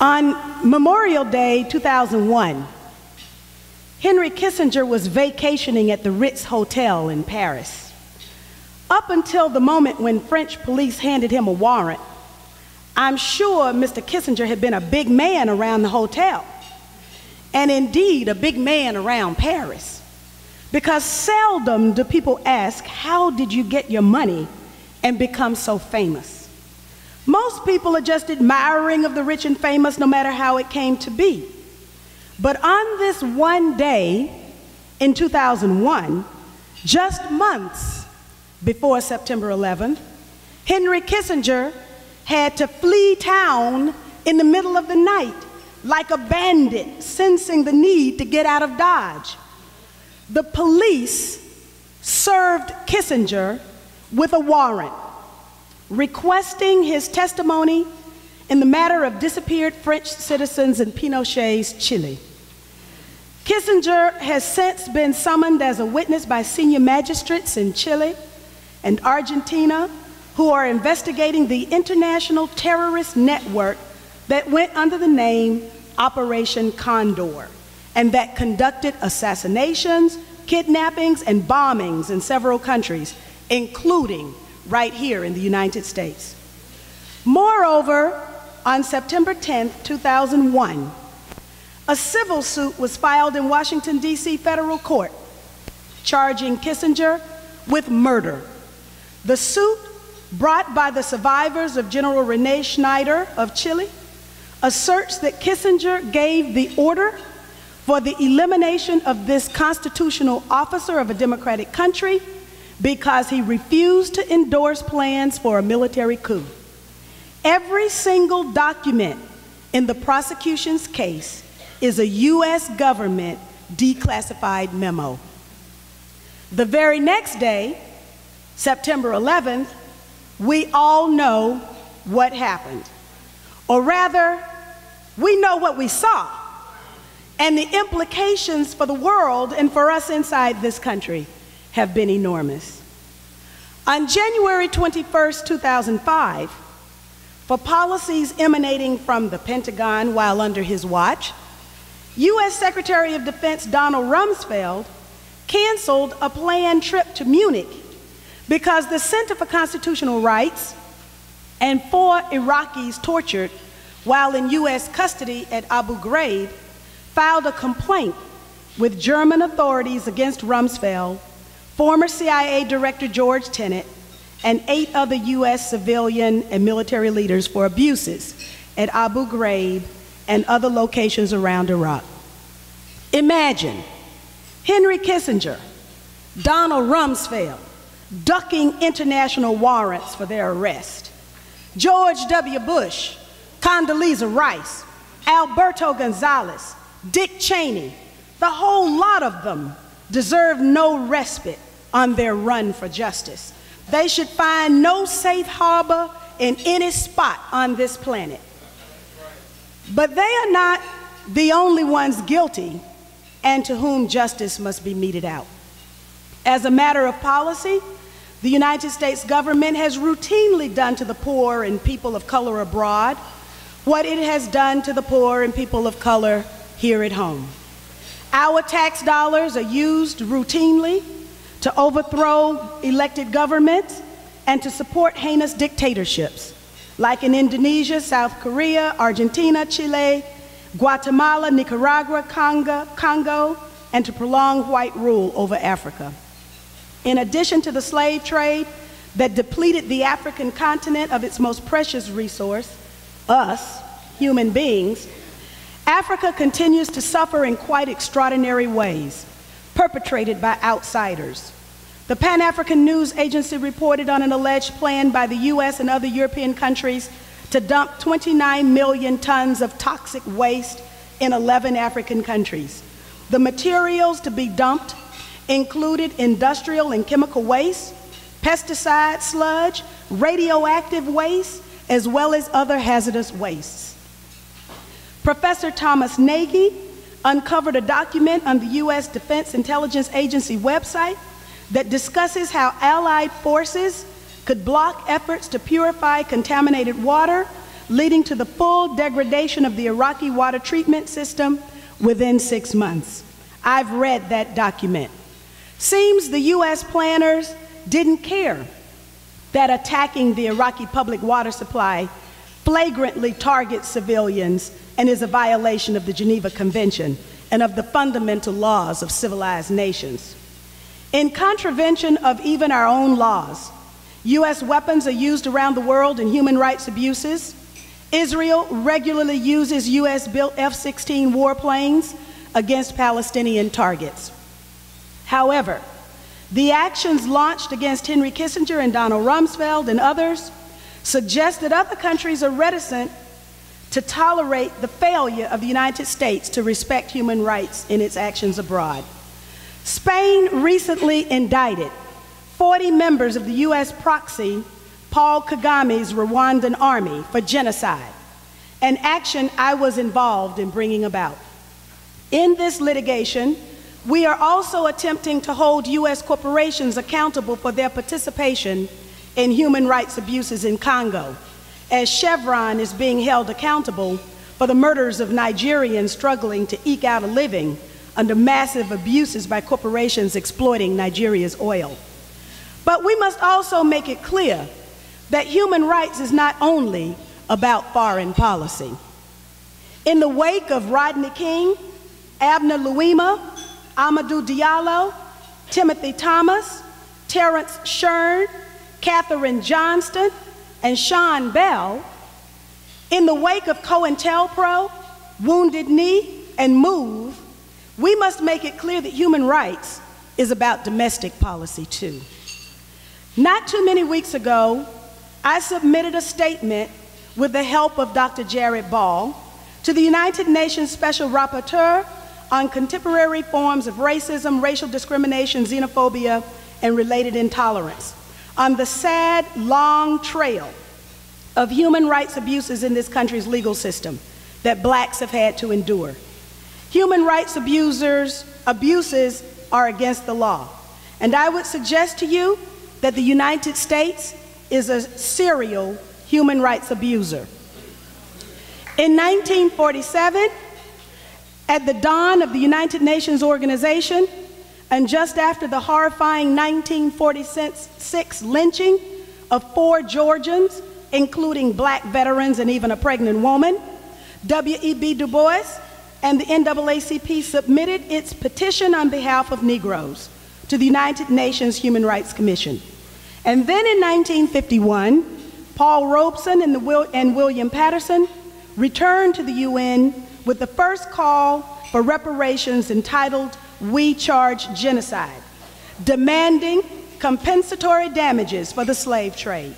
On Memorial Day 2001, Henry Kissinger was vacationing at the Ritz Hotel in Paris. Up until the moment when French police handed him a warrant, I'm sure Mr. Kissinger had been a big man around the hotel, and indeed a big man around Paris, because seldom do people ask, how did you get your money and become so famous? Most people are just admiring of the rich and famous, no matter how it came to be. But on this one day in 2001, just months before September 11th, Henry Kissinger had to flee town in the middle of the night like a bandit, sensing the need to get out of Dodge. The police served Kissinger with a warrant requesting his testimony in the matter of disappeared French citizens in Pinochet's Chile. Kissinger has since been summoned as a witness by senior magistrates in Chile and Argentina who are investigating the international terrorist network that went under the name Operation Condor and that conducted assassinations, kidnappings, and bombings in several countries, including right here in the United States. Moreover, on September 10th, 2001, a civil suit was filed in Washington, D.C. federal court charging Kissinger with murder. The suit, brought by the survivors of General Rene Schneider of Chile, asserts that Kissinger gave the order for the elimination of this constitutional officer of a democratic country because he refused to endorse plans for a military coup. Every single document in the prosecution's case is a U.S. government declassified memo. The very next day, September 11th, we all know what happened. Or rather, we know what we saw and the implications for the world and for us inside this country have been enormous. On January 21st, 2005, for policies emanating from the Pentagon while under his watch, U.S. Secretary of Defense Donald Rumsfeld canceled a planned trip to Munich because the Center for Constitutional Rights and 4 Iraqis tortured while in U.S. custody at Abu Ghraib filed a complaint with German authorities against Rumsfeld, former CIA Director George Tenet, and 8 other U.S. civilian and military leaders for abuses at Abu Ghraib and other locations around Iraq. Imagine Henry Kissinger, Donald Rumsfeld, ducking international warrants for their arrest, George W. Bush, Condoleezza Rice, Alberto Gonzales, Dick Cheney, the whole lot of them deserve no respite on their run for justice. They should find no safe harbor in any spot on this planet. But they are not the only ones guilty and to whom justice must be meted out. As a matter of policy, the United States government has routinely done to the poor and people of color abroad what it has done to the poor and people of color here at home. Our tax dollars are used routinely to overthrow elected governments and to support heinous dictatorships, like in Indonesia, South Korea, Argentina, Chile, Guatemala, Nicaragua, Congo, and to prolong white rule over Africa. In addition to the slave trade that depleted the African continent of its most precious resource, us, human beings, Africa continues to suffer in quite extraordinary ways, perpetrated by outsiders. The Pan-African News Agency reported on an alleged plan by the U.S. and other European countries to dump 29 million tons of toxic waste in 11 African countries. The materials to be dumped included industrial and chemical waste, pesticide sludge, radioactive waste, as well as other hazardous wastes. Professor Thomas Nagy uncovered a document on the U.S. Defense Intelligence Agency website that discusses how Allied forces could block efforts to purify contaminated water leading to the full degradation of the Iraqi water treatment system within 6 months. I've read that document. Seems the US planners didn't care that attacking the Iraqi public water supply flagrantly targets civilians and is a violation of the Geneva Convention and of the fundamental laws of civilized nations. In contravention of even our own laws, US weapons are used around the world in human rights abuses. Israel regularly uses US-built F-16 warplanes against Palestinian targets. However, the actions launched against Henry Kissinger and Donald Rumsfeld and others suggest that other countries are reticent to tolerate the failure of the United States to respect human rights in its actions abroad. Spain recently indicted 40 members of the US proxy Paul Kagame's Rwandan army for genocide, an action I was involved in bringing about. In this litigation, we are also attempting to hold US corporations accountable for their participation in human rights abuses in Congo, as Chevron is being held accountable for the murders of Nigerians struggling to eke out a living under massive abuses by corporations exploiting Nigeria's oil. But we must also make it clear that human rights is not only about foreign policy. In the wake of Rodney King, Abner Louima, Amadou Diallo, Timothy Thomas, Terrence Shern, Katherine Johnston, and Sean Bell, in the wake of COINTELPRO, Wounded Knee, and MOVE, we must make it clear that human rights is about domestic policy too. Not too many weeks ago, I submitted a statement with the help of Dr. Jared Ball to the United Nations Special Rapporteur on contemporary forms of racism, racial discrimination, xenophobia, and related intolerance, on the sad, long trail of human rights abuses in this country's legal system that blacks have had to endure. Human rights abuses are against the law, and I would suggest to you that the United States is a serial human rights abuser. In 1947, at the dawn of the United Nations organization, and just after the horrifying 1946 lynching of 4 Georgians, including black veterans and even a pregnant woman, W.E.B. Du Bois and the NAACP submitted its petition on behalf of Negroes to the United Nations Human Rights Commission. And then in 1951, Paul Robeson and William Patterson returned to the UN with the first call for reparations entitled "We Charge Genocide," demanding compensatory damages for the slave trade.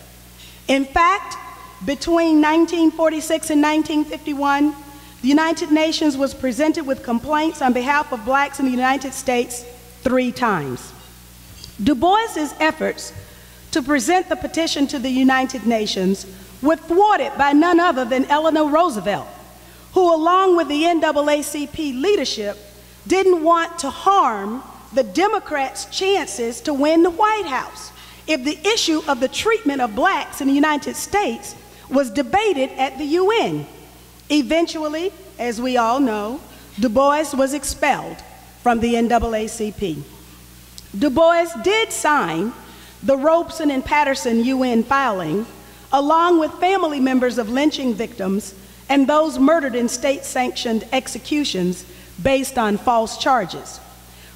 In fact, between 1946 and 1951, the United Nations was presented with complaints on behalf of blacks in the United States 3 times. Du Bois's efforts to present the petition to the United Nations were thwarted by none other than Eleanor Roosevelt, who, along with the NAACP leadership, didn't want to harm the Democrats' chances to win the White House if the issue of the treatment of blacks in the United States was debated at the UN. Eventually, as we all know, Du Bois was expelled from the NAACP. Du Bois did sign the Robeson and Patterson UN filing, along with family members of lynching victims and those murdered in state-sanctioned executions based on false charges.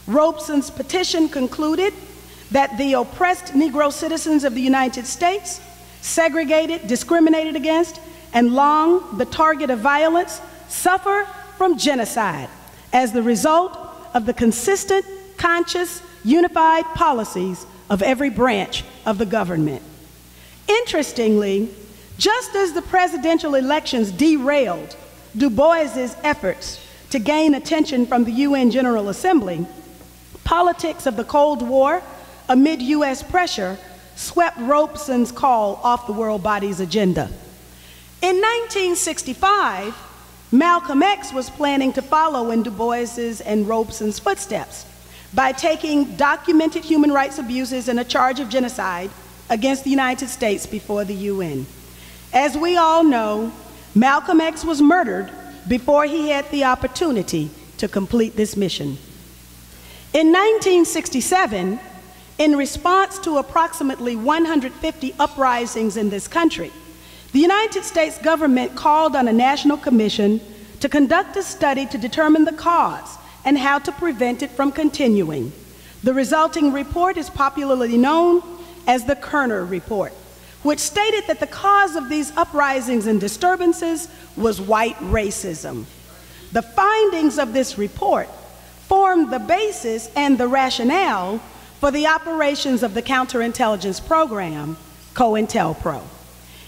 Robeson's petition concluded that the oppressed Negro citizens of the United States, segregated, discriminated against, and long the target of violence, suffer from genocide as the result of the consistent, conscious, unified policies of every branch of the government. Interestingly, just as the presidential elections derailed Du Bois's efforts to gain attention from the UN General Assembly, politics of the Cold War amid US pressure swept Robeson's call off the world body's agenda. In 1965, Malcolm X was planning to follow in Du Bois's and Robeson's footsteps by taking documented human rights abuses and a charge of genocide against the United States before the UN. As we all know, Malcolm X was murdered before he had the opportunity to complete this mission. In 1967, in response to approximately 150 uprisings in this country, the United States government called on a national commission to conduct a study to determine the cause and how to prevent it from continuing. The resulting report is popularly known as the Kerner Report, which stated that the cause of these uprisings and disturbances was white racism. The findings of this report formed the basis and the rationale for the operations of the counterintelligence program, COINTELPRO.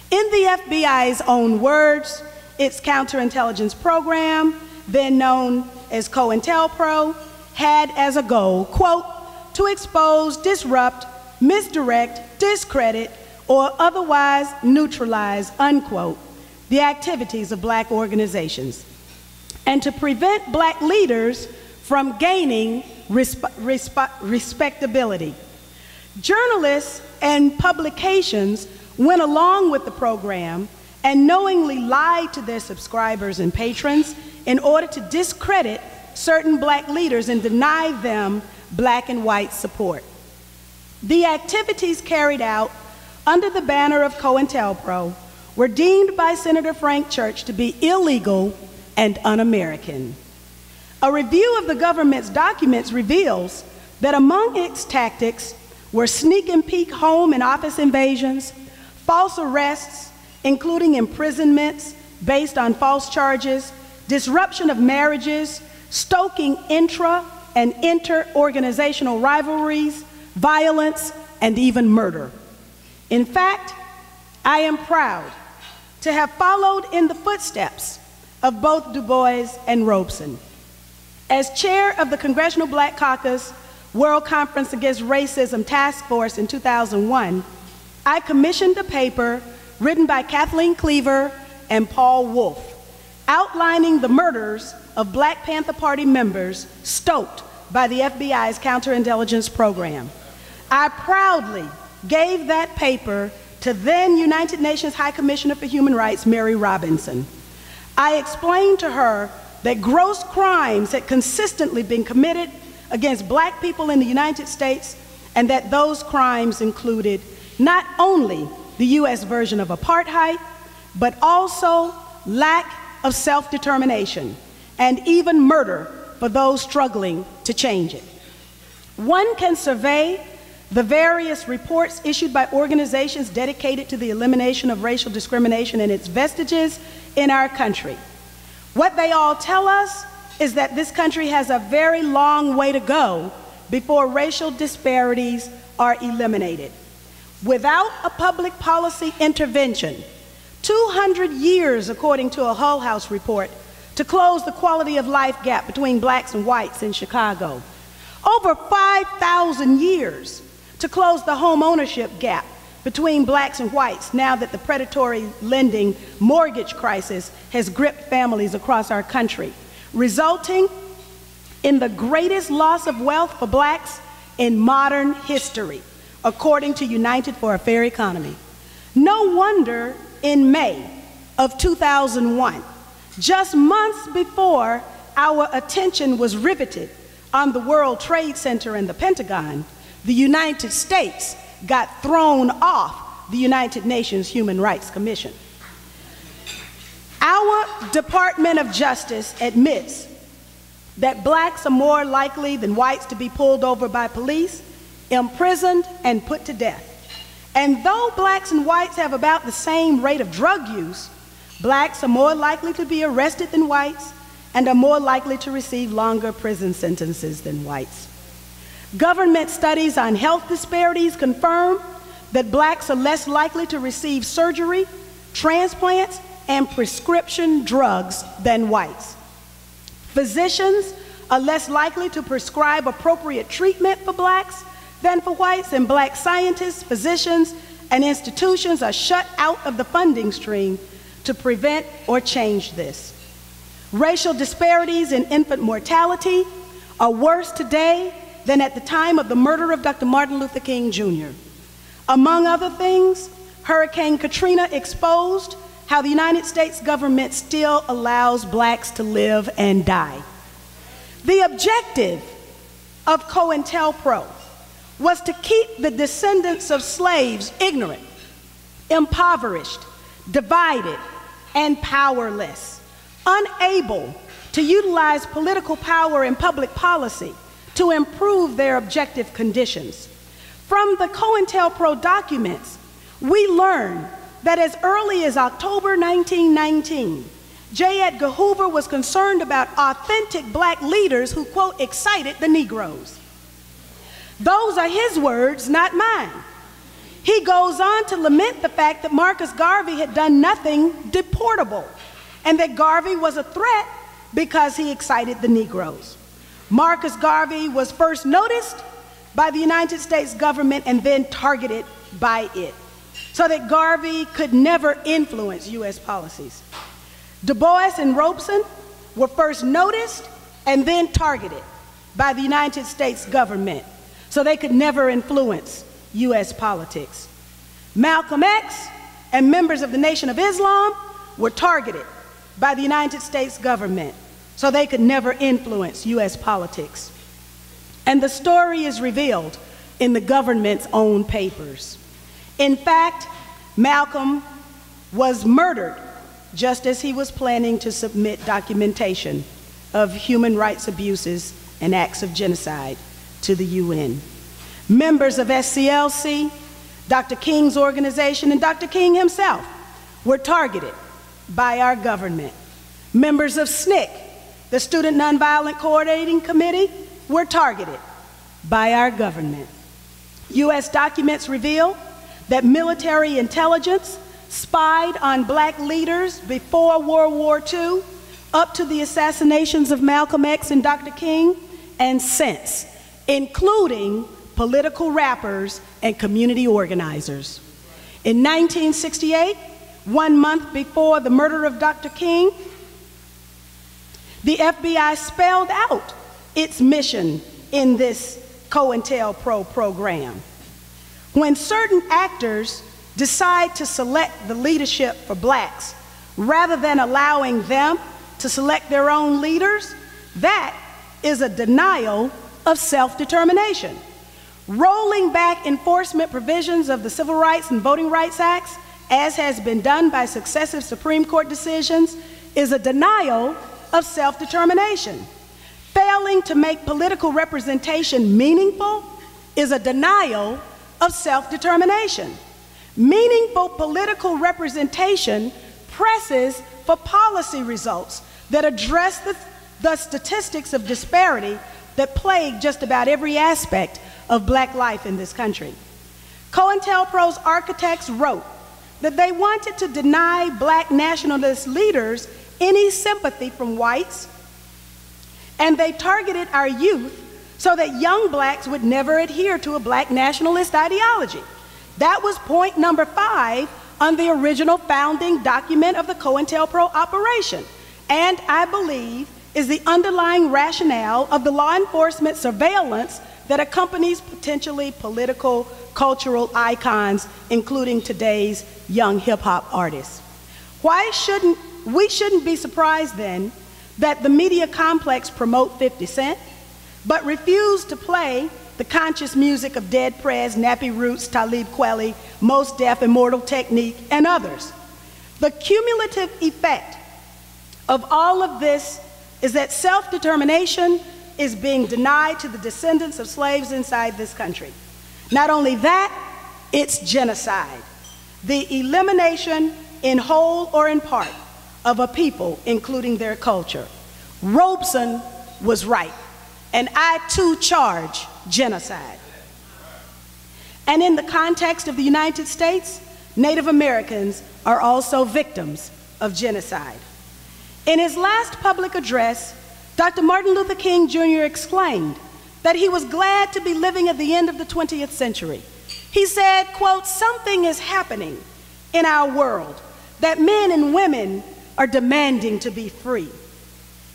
In the FBI's own words, its counterintelligence program, then known as COINTELPRO, had as a goal, quote, to expose, disrupt, misdirect, discredit, or otherwise neutralize, unquote, the activities of black organizations, and to prevent black leaders from gaining respectability. Journalists and publications went along with the program and knowingly lied to their subscribers and patrons in order to discredit certain black leaders and deny them black and white support. The activities carried out under the banner of COINTELPRO were deemed by Senator Frank Church to be illegal and un-American. A review of the government's documents reveals that among its tactics were sneak and peek home and office invasions, false arrests, including imprisonments based on false charges, disruption of marriages, stoking intra and inter-organizational rivalries, violence, and even murder. In fact, I am proud to have followed in the footsteps of both Du Bois and Robeson. As chair of the Congressional Black Caucus World Conference Against Racism Task Force in 2001, I commissioned a paper written by Kathleen Cleaver and Paul Wolfe, outlining the murders of Black Panther Party members stoked by the FBI's counterintelligence program. I proudly gave that paper to then United Nations High Commissioner for Human Rights, Mary Robinson. I explained to her that gross crimes had consistently been committed against black people in the United States, and that those crimes included not only the US version of apartheid, but also lack of self-determination and even murder for those struggling to change it. One can survey the various reports issued by organizations dedicated to the elimination of racial discrimination and its vestiges in our country. What they all tell us is that this country has a very long way to go before racial disparities are eliminated. Without a public policy intervention, 200 years, according to a Hull House report, to close the quality of life gap between blacks and whites in Chicago. Over 5,000 years to close the home ownership gap between blacks and whites now that the predatory lending mortgage crisis has gripped families across our country, resulting in the greatest loss of wealth for blacks in modern history, according to United for a Fair Economy. No wonder in May of 2001, just months before our attention was riveted on the World Trade Center and the Pentagon, the United States got thrown off the United Nations Human Rights Commission. Our Department of Justice admits that blacks are more likely than whites to be pulled over by police, imprisoned, and put to death. And though blacks and whites have about the same rate of drug use, blacks are more likely to be arrested than whites and are more likely to receive longer prison sentences than whites. Government studies on health disparities confirm that blacks are less likely to receive surgery, transplants, and prescription drugs than whites. Physicians are less likely to prescribe appropriate treatment for blacks than for whites, and black scientists, physicians, and institutions are shut out of the funding stream to prevent or change this. Racial disparities in infant mortality are worse today than at the time of the murder of Dr. Martin Luther King Jr. Among other things, Hurricane Katrina exposed how the United States government still allows blacks to live and die. The objective of COINTELPRO was to keep the descendants of slaves ignorant, impoverished, divided, and powerless, unable to utilize political power and public policy to improve their objective conditions. From the COINTELPRO documents, we learn that as early as October 1919, J. Edgar Hoover was concerned about authentic black leaders who, quote, excited the Negroes. Those are his words, not mine. He goes on to lament the fact that Marcus Garvey had done nothing deportable, and that Garvey was a threat because he excited the Negroes. Marcus Garvey was first noticed by the United States government and then targeted by it, so that Garvey could never influence U.S. policies. Du Bois and Robeson were first noticed and then targeted by the United States government, so they could never influence U.S. politics. Malcolm X and members of the Nation of Islam were targeted by the United States government, so they could never influence U.S. politics. And the story is revealed in the government's own papers. In fact, Malcolm was murdered just as he was planning to submit documentation of human rights abuses and acts of genocide to the UN. Members of SCLC, Dr. King's organization, and Dr. King himself were targeted by our government. Members of SNCC, the Student Nonviolent Coordinating Committee, were targeted by our government. U.S. documents reveal that military intelligence spied on black leaders before World War II, up to the assassinations of Malcolm X and Dr. King, and since, including political rappers and community organizers. In 1968, 1 month before the murder of Dr. King, the FBI spelled out its mission in this COINTELPRO program. When certain actors decide to select the leadership for blacks rather than allowing them to select their own leaders, that is a denial of self-determination. Rolling back enforcement provisions of the Civil Rights and Voting Rights Acts, as has been done by successive Supreme Court decisions, is a denial of self-determination. Failing to make political representation meaningful is a denial of self-determination. Meaningful political representation presses for policy results that address the statistics of disparity that plague just about every aspect of black life in this country. COINTELPRO's architects wrote that they wanted to deny black nationalist leaders any sympathy from whites, and they targeted our youth so that young blacks would never adhere to a black nationalist ideology. That was point number 5 on the original founding document of the COINTELPRO operation, and I believe is the underlying rationale of the law enforcement surveillance that accompanies potentially political, cultural icons, including today's young hip-hop artists. We shouldn't be surprised then that the media complex promote 50 Cent, but refuse to play the conscious music of Dead Prez, Nappy Roots, Talib Kweli, Mos Def, Immortal Technique, and others. The cumulative effect of all of this is that self-determination is being denied to the descendants of slaves inside this country. Not only that, it's genocide. The elimination in whole or in part of a people, including their culture. Robeson was right, and I too charge genocide. And in the context of the United States, Native Americans are also victims of genocide. In his last public address, Dr. Martin Luther King Jr. exclaimed that he was glad to be living at the end of the 20th century. He said, quote, "Something is happening in our world that men and women are demanding to be free."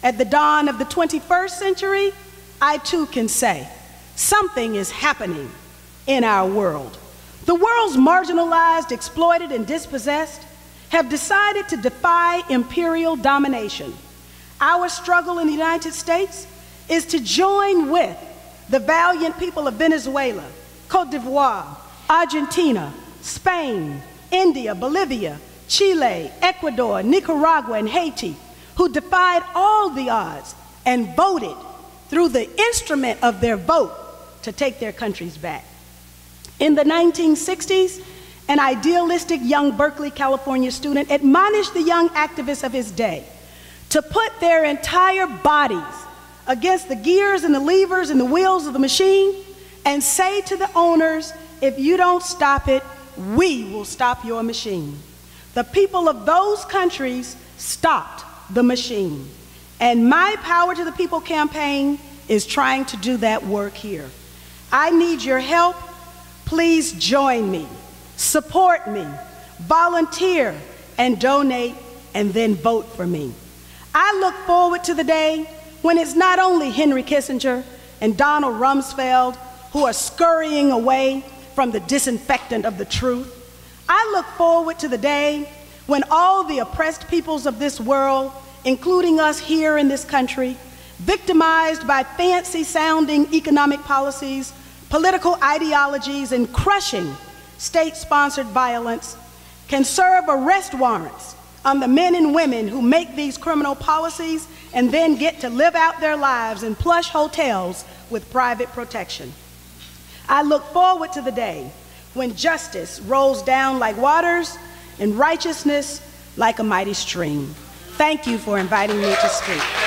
At the dawn of the 21st century, I too can say, something is happening in our world. The world's marginalized, exploited, and dispossessed have decided to defy imperial domination. Our struggle in the United States is to join with the valiant people of Venezuela, Cote d'Ivoire, Argentina, Spain, India, Bolivia, Chile, Ecuador, Nicaragua, and Haiti, who defied all the odds and voted through the instrument of their vote to take their countries back. In the 1960s, an idealistic young Berkeley, California student admonished the young activists of his day to put their entire bodies against the gears and the levers and the wheels of the machine and say to the owners, if you don't stop it, we will stop your machine. The people of those countries stopped the machine. And my Power to the People campaign is trying to do that work here. I need your help. Please join me, support me, volunteer, and donate, and then vote for me. I look forward to the day when it's not only Henry Kissinger and Donald Rumsfeld who are scurrying away from the disinfectant of the truth. I look forward to the day when all the oppressed peoples of this world, including us here in this country, victimized by fancy-sounding economic policies, political ideologies, and crushing state-sponsored violence, can serve arrest warrants on the men and women who make these criminal policies and then get to live out their lives in plush hotels with private protection. I look forward to the day when justice rolls down like waters and righteousness like a mighty stream. Thank you for inviting me to speak.